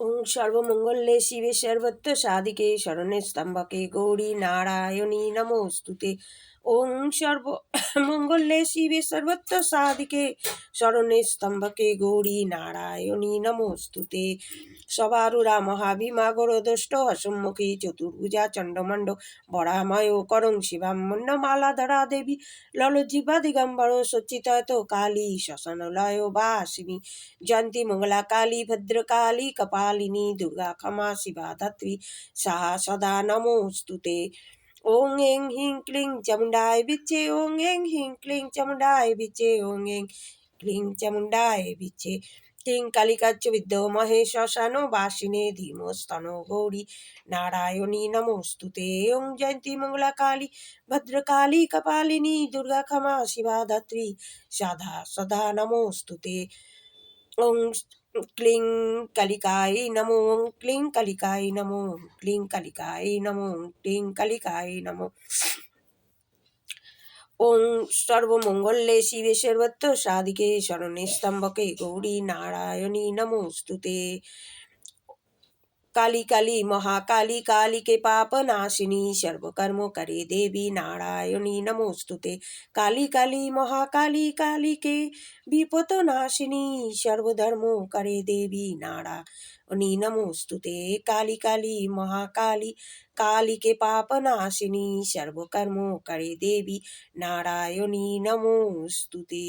ওং সর্বমঙ্গলে শিবে সর্বত্র সাধিকে শরণে স্তম্ভকে গৌরী নারায়ণী নমোস্তুতে। ওং সর্বমঙ্গলে শিবে সর্বত্র সাধিকে শরণে স্তম্ভকে গৌরী নারায়ণী নমোস্তুতে। সবারুরা মহাভীমা গরদষ্ট অসম্মুখী চতুর্ভুজা চণ্ডমণ্ড বরাময় করং শিবাম মন্ডমালাধরা দেবী ললজিবা দিগম্বর সচ্চিতয়ত কালী শ্মশানলয় বাসিনী জয়ন্তী মঙ্গলা কালী ভদ্রকালী কপালিনী দুর্গা ক্ষমা শিবা ধাত্রী সাহা সদা নমোস্তুতে। ওং এং হিং ক্লিং চামুণ্ডায় বিচ্ছে ওং এং হিং ক্লিং চামুণ্ডায় বিচ্ছে ওং এং ক্লিং চামুণ্ডায় বিচ্ছে। কিং কালিকাচ্চ বিদ্যমহে শ্মশানো বাসিনে ধীমস্তন গৌরী নারায়ণী নমোস্তুতে। ওং জয়ন্তী মঙ্গলা কালী ভদ্রকালী কপালিনী দুর্গা ক্ষমা শিবা ধাত্রী সাধা সদা নমোস্তুতে। ওং ক্লিং কালিকায় নমো ওং ক্লিং কালিকায় নমো ক্লিং কালিকায় নমো ক্লিং কালিকায় নমো। ওং সর্বমঙ্গলে শিবে সর্বত্র সাধিকে শরণে স্তম্ভকে গৌরী নারায়ণী নমোস্তুতে। काली काली महाकाली काली के पाप नाशिनी सर्वकर्म करे देवी नारायणी नमोस्तुते। काली काली महाकाली काली के विपत नाशिनी सर्वधर्मो करे देवी नारायणी नमोस्तुते। काली काली महाकाली काली के पाप नाशिनी सर्वकर्मो करे देवी नारायणी नमोस्तुते।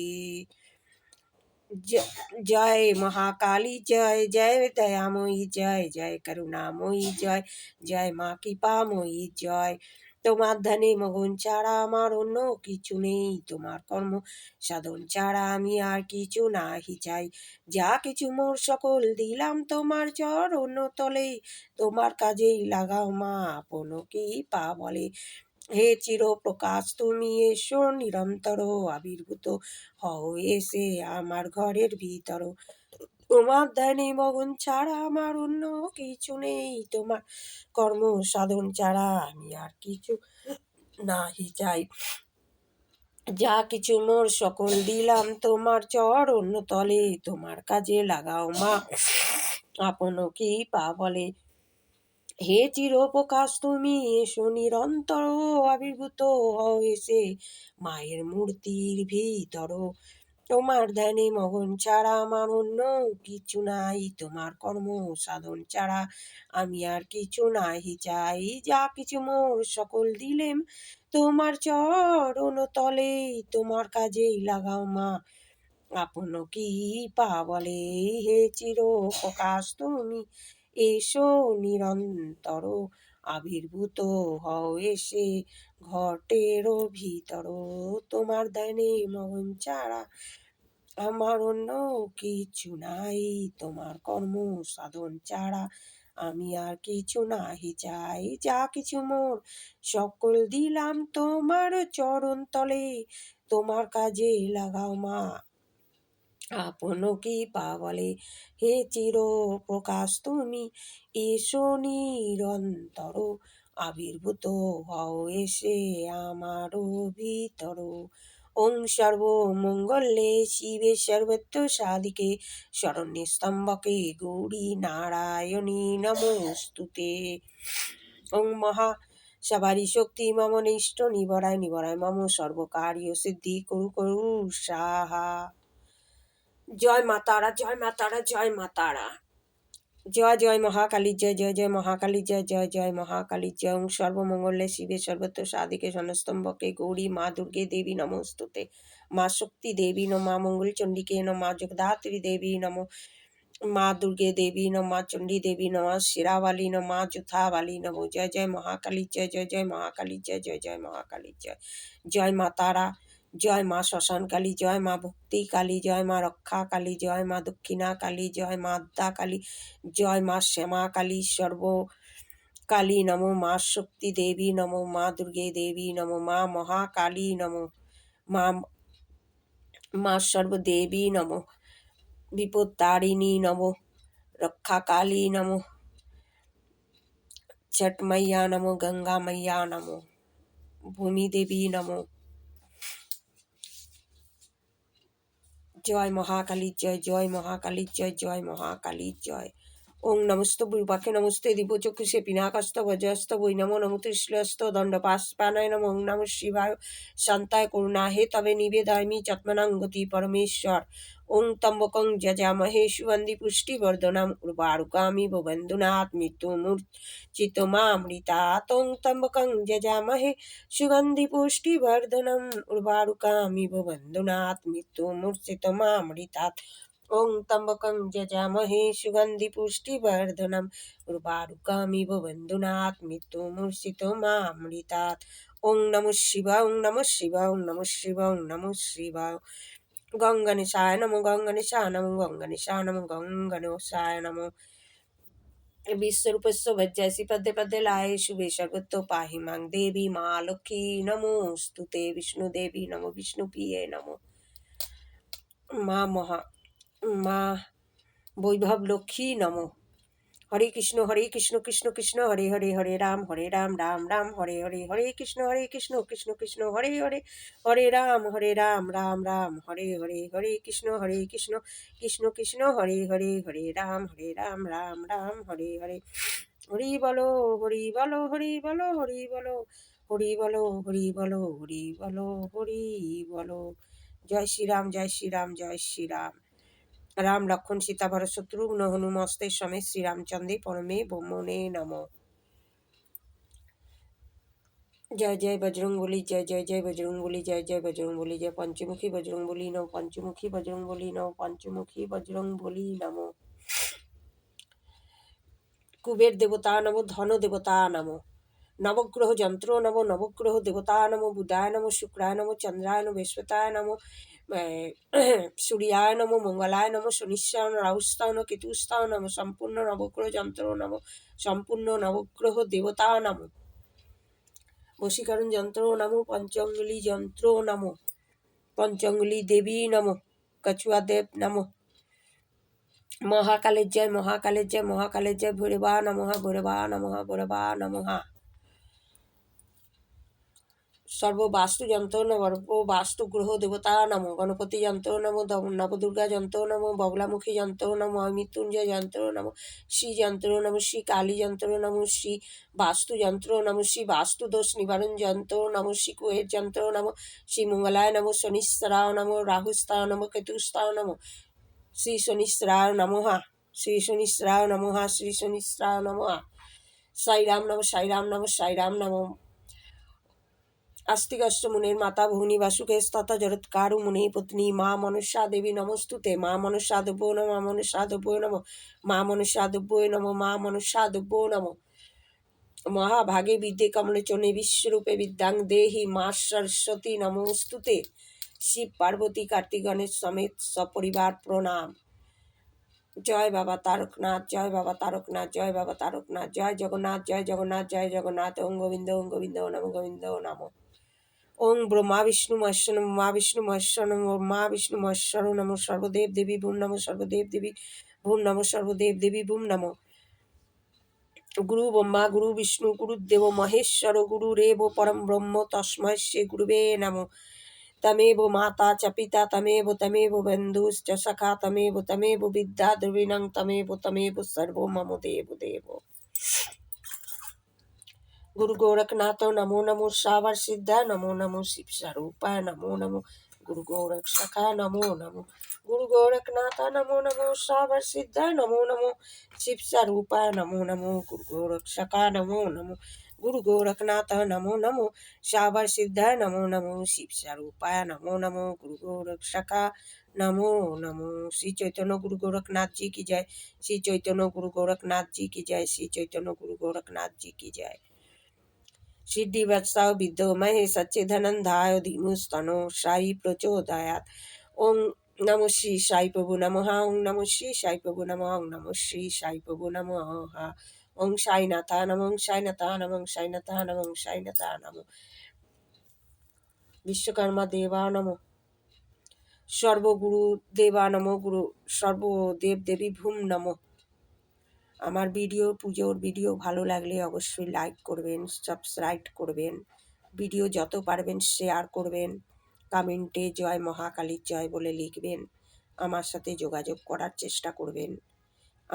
जय महाकाली जय जय दयामयी जय जय करुणामयी जय जय মা কৃপাময়ী জয়। তোমার ধ্যানে মগন ছাড়া আমার অন্য কিছু নেই, তোমার কর্ম সাধন ছাড়া আমি আর কিছু নাহি চাই। যা কিছু মোর সকল দিলাম তোমার চরণ তলে, তোমার কাজেই লাগাও মা আপন কৃপা বলে। হে চির প্রকাশ তুমি এসো নিরন্তর আবির্ভূত হও এসে আমার ঘরের ভিতর। তোমার ধ্যানে মগন ছাড়া আমার অন্য কিছু নেই, তোমার কর্ম সাধন ছাড়া আমি আর কিছু নাহি চাই। যা কিছু মোর সকল দিলাম তোমার চরণ তলে, তোমার কাজে লাগাও মা আপন কৃপা বলে। হে চির প্রকাশ তুমি এসো নিরন্তর আবির্ভূত হও এসে মায়ের মূর্তির ভিতর। তোমার ধ্যানে মগন ছাড়া আমার অন্য কিছু নাই, তোমার কর্ম সাধন ছাড়া আমি আর কিছু নাহি চাই। যা কিছু মোর সকল দিলেম তোমার চরণ তলে, তোমার কাজেই লাগাও মা আপন কৃপা বলে। হে চির প্রকাশ তুমি এসো নিরন্তর আবির্ভূত হও এসে ঘটের ভিতর। তোমার ধ্যানে মগন ছাড়া আমার অন্য কিছু নাই, তোমার কর্ম সাধন ছাড়া আমি আর কিছু নাহি চাই। যা কিছু মোর সকল দিলাম তোমার চরণ তলে, তোমার কাজে লাগাও মা আপন কৃপা বলে। হে চির প্রকাশ তুমি এসো নিরন্তর আবির্ভূত হও এসে আমার ভিতর। ওং সর্বমঙ্গলে শিবে সর্বত্র সাধিকে শরণ্যে স্তম্ভকে গৌরী নারায়ণী নমোস্তুতে। ওং মহা সবারই শক্তি মম নিষ্ঠ নিবরায় নিবরায় মম সর্বকার্য সিদ্ধি করু করু সাহা। জয় মা তারা জয় মা তারা জয় মা তারা। জয় জয় মহাকালী জয় জয় জয় মহাকালী জয় জয় জয় মহাকালী জয়। ওং সর্বমঙ্গলে শিবে সর্বত্র সাধিকে স্বর্ণস্তম্ভকে গৌরী মা দুর্গে দেবী নমোস্তুতে। মা শক্তি দেবী নমঃ, মা মঙ্গল চণ্ডিকে নমঃ, মা জগদ্ধাত্রী দেবী নমঃ, মা দুর্গে দেবী নমঃ, মা চণ্ডী দেবী নমঃ, শিরাবালী নমঃ, মা যুথাবালী নমঃ। জয় জয় মহাকালী জয় জয় জয় মহাকালী জয় জয় জয় মহাকালী জয়। জয় মা তারা জয় মা শ্মশান কালী জয় মা ভক্তি কালী জয় মা রক্ষা কালী জয় মা দক্ষিণা কালী জয় মা আদ্যা কালী জয় মা শ্যামা কালী সর্ব কালী নমো, মা শক্তি দেবী নমো, মা দুর্গে দেবী নমো, মা মহাকালী নমো, মা মা সর্বদেবী নমো, বিপত্তারিণী নমো, रक्षा काली नमो, छठ मैया नमो, गंगा मैया नमो, भूमि देवी नमो। जय महाकाली जय जय महाकाली जय जय महाकाली जय। ওং নমস্ত বিরূপাক্ষে নমস্তে দিব্যচক্ষুষে পিনাকস্ত বজ্রস্ত বৈ নমো নমো ত্রিশ্লস্ত দণ্ডপাশপানায় নমো ওং নমঃ শিবায় শান্তায় করুণা হে তবে নিবেদয়ামি চত্মনাং গতি পরমেশ্বর ওং ত্র্যম্বকং যজামহে সুগন্ধি পুষ্টিবর্ধনম উর্বারুকামিব বন্ধুনাথ মৃত্যুমূর্ছিতমামৃতাৎ ওং ত্র্যম্বকং যজামহে সুগন্ধি পুষ্টিবর্ধনম উর্বারুকামিব বন্ধুনাথ মৃত্যুমূর্ছিতমামৃতাৎ ওং ত্র্যম্বকং যজামহে সুগন্ধি পুষ্টিবর্ধনম উর্বারুকমিব বন্ধুনাথ মৃত্যুমূর্ছিতমামৃতাৎ ওং নমঃ শিবায় ওং নমঃ শিবায় ওং নমঃ শিবায় ওং নমঃ শিবায় গঙ্গণেশায় নমো গঙ্গণেশায় নমো গঙ্গণেশায় নমো গঙ্গণেশায় নমো বিশ্বরূপস্য ভজ্জাসি পদ্মে পদ্মে লায়ে শুভে সর্বত্র পাহি মাং দেবী মা লক্ষ্মী নমোস্তুতে বিষ্ণুদেবী নমো বিষ্ণুপ্রিয়ে নমো মা বৈভব লক্ষ্মী নমো হরে কৃষ্ণ কৃষ্ণ কৃষ্ণ হরে হরে হরে রাম রাম হরে হরে কৃষ্ণ কৃষ্ণ কৃষ্ণ হরে হরে হরে রাম রাম হরে হরে কৃষ্ণ কৃষ্ণ কৃষ্ণ হরে রাম রাম হরে হরে হরি বলো হরি বলো হরি বলো হরি বলো হরি বলো হরি বলো হরি বলো হরি বলো জয় শ্রীরাম জয় শ্রীরাম জয় শ্রীরাম রাম লক্ষণ সীতা ভরত শত্রুঘ্ন হনুমস্তে সমেত শ্রীরামচন্দ্রে পরমে ব্রহ্মণে নম। জয় জয় বজরংবলী জয় জয় জয় বজরংবলী জয় জয় বজরংবলী জয় পঞ্চমুখী বজরংবলী নম পঞ্চমুখী বজরংবলী নম পঞ্চমুখী বজরংবলী নম। কুবের দেবতা নম ধন দেবতা নম নবগ্রহ যন্ত্র নম নবগ্রহ দেবতা নম বুধায় নম শুক্রায় নম চন্দ্রায় নম বৃহস্পতায় নম সূর্যায় নম মঙ্গলায় নম শনিশ্চর রাহুস্থান কেতুস্থান নম সম্পূর্ণ নবগ্রহ যন্ত্র নম সম্পূর্ণ নবগ্রহ দেবতা নম বশীকরণ যন্ত্র নম পঞ্চঙ্গুলি যন্ত্র নম পঞ্চঙ্গুলি দেবী নম কছুয়া দেব নম মহাকালের জয় মহাকালের জয় মহাকালের জয় ভৈরবা নমঃ ভৈরবা নমঃ ভৈরবা নমঃ। সর্ববাস্তু যন্ত্র নম বাস্তু গ্রহ দেবতা নম গণপতি যন্ত্র নম নবদুর্গা যন্ত্র নম বগলামুখী যন্ত্র নম মৃত্যুঞ্জয় যন্ত্র নম শ্রী যন্ত্র নম শ্রী কালী যন্ত্র নম শ্রী বাস্তু যন্ত্র নম শ্রী বাস্তু দোষ নিবারণ যন্ত্র নম শ্রী কুহের যন্ত্র নম শ্রী মঙ্গলায় নম শনিশ্চরায় নম রাহুস্থায় নম কেতুস্থায় নম শ্রী শনিশ্চরায় নমঃ শ্রী শনিশ্চরায় নমঃ শ্রী শনিশ্চরায় নমঃ। সাইরাম নম সাইরাম নম সাইরাম নম আস্তিকস্য মুনের মাতা ভৌনি বাসুকেশ তথা জরৎকারু মুনি পত্নী মা মনসা দেবী নমস্তুতে মা মনসা দেব্যো নম মা মনসা দেব্যো নম মা মনসা দেব্যো নম মা মনসা দেব্যো নম। মহাভাগে বিদ্যে কমলচনে বিশ্বরূপে বিদ্যাং দেহি মা সরস্বতী নমস্তুতে শিব পার্বতী কার্তিক গণেশ সমেত সপরিবার প্রণাম। জয় বাবা তারকনাথ জয় বাবা তারকনাথ জয় বাবা তারকনাথ জয় জগন্নাথ জয় জগন্নাথ জয় জগন্নাথ ওং গোবিন্দ নম গোবিন্দ নম। ওং ব্রহ্মা বিষ্ণু মহেশ্বর মা বিষ্ণু মহেশ্বর মা বিষ্ণু মহেশ্বর নম সর্বদেব দেবী ভূম নম সর্বদেব দেবী ভূম নম সর্বদেব দেবী ভূম নম। গুরু ব্রহ্মা গুরু বিষ্ণু গুরুদেব মহেশ্বর গুরুরেব পরম ব্রহ্ম তস্মৈ শ্রী গুরুবে নম। তমেব মাতা চ পিতা তমেব বন্ধুশ্চ সখা তমেব বিদ্যা দ্রবিণং তমেব সর্ব মম দেব দেব। गुरु गोरखनाथ नमो नमो सावर सिद्धा नमो नमो शिव स्वरूपाय नमो नमो गुरु गोरक्षका नमो नमो गुरु गोरखनाथ नमो नमो सावर सिद्धा नमो नमो शिव स्वरूपाय नमो नमो गुरु गोरक्षका नमो नमो गुरु गोरखनाथ नमो नमो सावर सिद्धा नमो नमो शिव स्वरूपाय नमो नमो गुरु गोरक्षका नमो नमो। श्री चैतन्य गुरु गोरखनाथ जी की जय श्री चैतन्य गुरु गोरखनाथ जी की जय श्री चैतन्य गुरु गोरखनाथ जी की जय। सिद्धि वत्साव विद्योमहे सच्चिदानंदाय धीमुस्तनो साई प्रचोदयात्। ओम नमो श्री साई प्रभु नमः ओम नमो श्री साई प्रभु नमः ओम नमो श्री साई प्रभु नमः ओम साईनाथा नमः ओम साईनाथा नमः ओम साईनाथा नमः ओम साईनाथा नमः। विश्वकर्मा देवा नमः सर्वगुरु देवा नमः गुरु सर्वदेव देवी भूम नमः। আমার ভিডিও পুজোর ভিডিও ভালো লাগলে অবশ্যই লাইক করবেন সাবস্ক্রাইব করবেন ভিডিও যত পারবেন শেয়ার করবেন কমেন্টে জয় মহাকালীর জয় বলে লিখবেন আমার সাথে যোগাযোগ করার চেষ্টা করবেন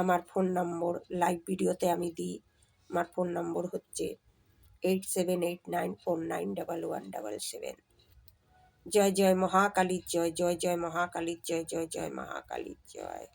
আমার ফোন নম্বর লাইভ ভিডিওতে আমি দিই। আমার ফোন নম্বর হচ্ছে 8789491177। জয় জয় মহাকালীর জয়, জয় জয় মহাকালীর জয়, জয় জয় মহাকালীর জয়।